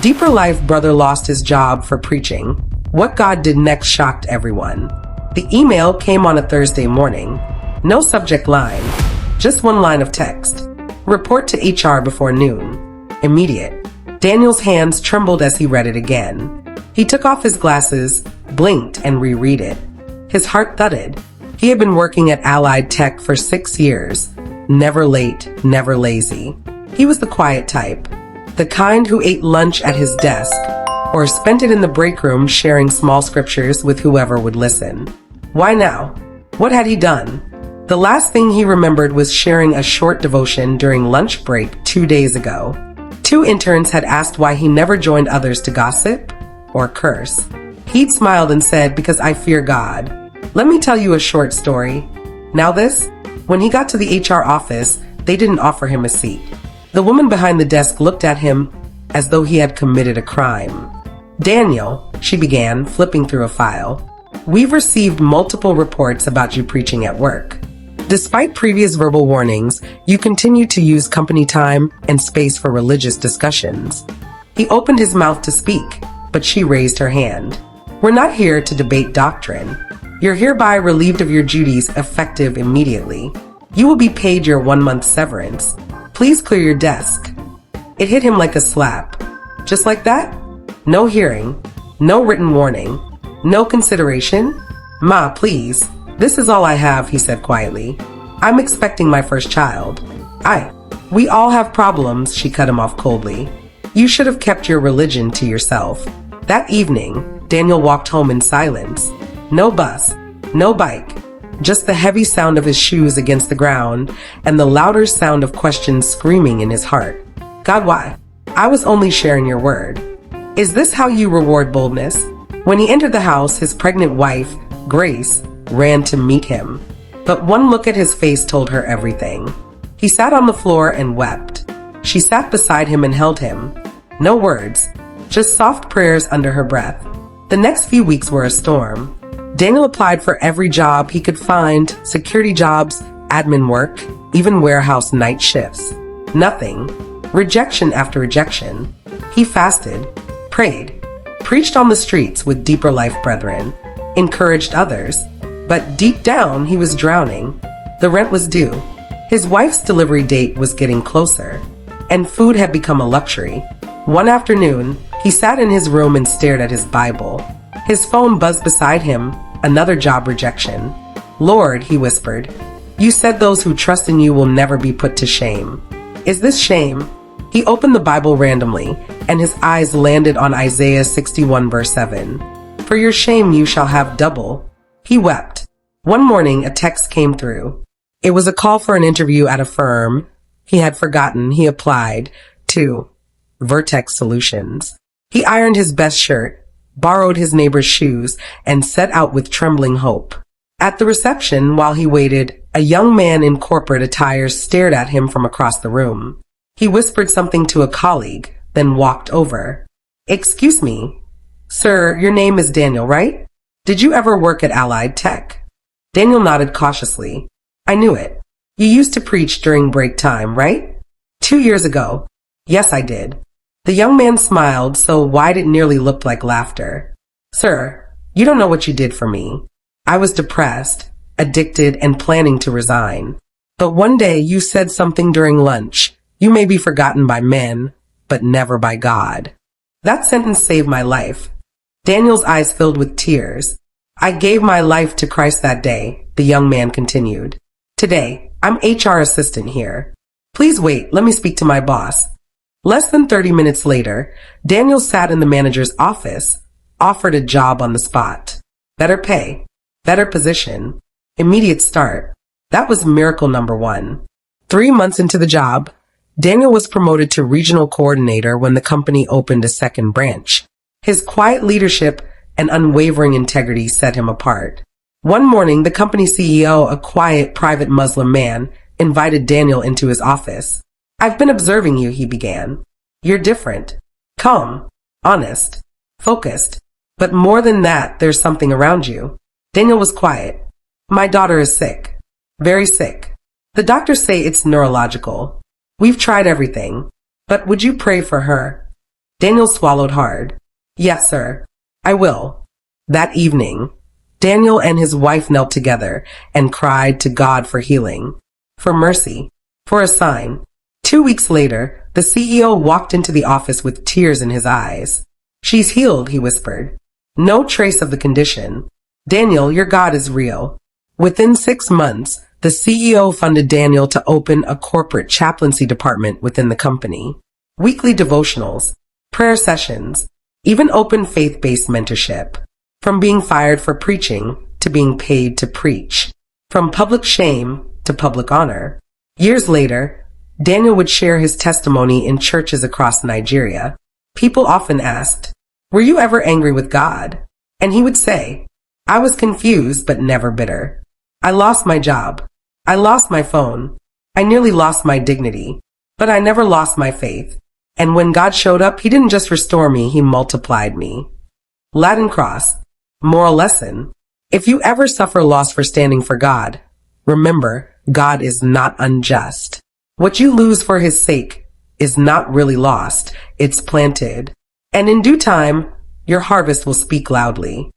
Deeper life brother lost his job for preaching. What God did next shocked everyone. The email came on a Thursday morning. No subject line, just one line of text. Report to HR before noon. Immediate. Daniel's hands trembled as he read it again. He took off his glasses, blinked, and reread it. His heart thudded. He had been working at Allied Tech for 6 years. Never late, never lazy. He was the quiet type. The kind who ate lunch at his desk or spent it in the break room sharing small scriptures with whoever would listen. Why now? What had he done? The last thing he remembered was sharing a short devotion during lunch break 2 days ago. 2 interns had asked why he never joined others to gossip or curse. He'd smiled and said, "Because I fear God." Let me tell you a short story. Now this, when he got to the HR office, they didn't offer him a seat. The woman behind the desk looked at him as though he had committed a crime. "Daniel," she began, flipping through a file, "we've received multiple reports about you preaching at work. Despite previous verbal warnings, you continue to use company time and space for religious discussions." He opened his mouth to speak, but she raised her hand. "We're not here to debate doctrine. You're hereby relieved of your duties effective immediately. You will be paid your 1-month severance. Please clear your desk." It hit him like a slap. Just like that? No hearing, no written warning, no consideration? "Ma, please. This is all I have," he said quietly. "I'm expecting my first child." We all have problems," she cut him off coldly. "You should have kept your religion to yourself." That evening, Daniel walked home in silence. No bus, no bike, just the heavy sound of his shoes against the ground and the louder sound of questions screaming in his heart. "God, why? I was only sharing your word." Is this how you reward boldness? When he entered the house, his pregnant wife, Grace, ran to meet him. But one look at his face told her everything. He sat on the floor and wept. She sat beside him and held him. No words, just soft prayers under her breath. The next few weeks were a storm. Daniel applied for every job he could find, security jobs, admin work, even warehouse night shifts. Nothing. Rejection after rejection. He fasted, prayed, preached on the streets with deeper life brethren, encouraged others. But deep down, he was drowning. The rent was due. His wife's delivery date was getting closer, and food had become a luxury. One afternoon, he sat in his room and stared at his Bible. His phone buzzed beside him, another job rejection. "Lord," he whispered, "you said those who trust in you will never be put to shame. Is this shame?" He opened the Bible randomly, and his eyes landed on Isaiah 61 verse 7. "For your shame you shall have double." He wept. One morning, a text came through. It was a call for an interview at a firm he had forgotten he applied to, Vertex Solutions. He ironed his best shirt, borrowed his neighbor's shoes, and set out with trembling hope. At the reception, while he waited, a young man in corporate attire stared at him from across the room. He whispered something to a colleague, then walked over. "Excuse me. Sir, your name is Daniel, right? Did you ever work at Allied Tech?" Daniel nodded cautiously. "I knew it. You used to preach during break time, right?" 2 years ago. "Yes, I did." The young man smiled so wide it nearly looked like laughter. "Sir, you don't know what you did for me. I was depressed, addicted, and planning to resign. But one day you said something during lunch. You may be forgotten by men, but never by God. That sentence saved my life." Daniel's eyes filled with tears. "I gave my life to Christ that day," the young man continued. "Today, I'm HR assistant here. Please wait, let me speak to my boss." Less than 30 minutes later, Daniel sat in the manager's office, offered a job on the spot. Better pay, better position, immediate start. That was miracle number 1. 3 months into the job, Daniel was promoted to regional coordinator when the company opened a second branch. His quiet leadership and unwavering integrity set him apart. One morning, the company CEO, a quiet, private Muslim man, invited Daniel into his office. "I've been observing you," he began. "You're different. Calm, honest, focused. But more than that, there's something around you." Daniel was quiet. "My daughter is sick. Very sick. The doctors say it's neurological. We've tried everything. But would you pray for her?" Daniel swallowed hard. Yes, sir. I will. That evening, Daniel and his wife knelt together and cried to God for healing, for mercy, for a sign. 2 weeks later, the CEO walked into the office with tears in his eyes. She's healed, he whispered. No trace of the condition. Daniel, your God is real. Within 6 months, the CEO funded Daniel to open a corporate chaplaincy department within the company. Weekly devotionals, prayer sessions, even open faith-based mentorship. From being fired for preaching to being paid to preach. From public shame to public honor. Years later, Daniel would share his testimony in churches across Nigeria. People often asked, "Were you ever angry with God?" And he would say, "I was confused but never bitter. I lost my job. I lost my phone. I nearly lost my dignity. But I never lost my faith. And when God showed up, he didn't just restore me, he multiplied me." Latin cross. Moral lesson. If you ever suffer loss for standing for God, remember, God is not unjust. What you lose for his sake is not really lost, it's planted. And in due time, your harvest will speak loudly.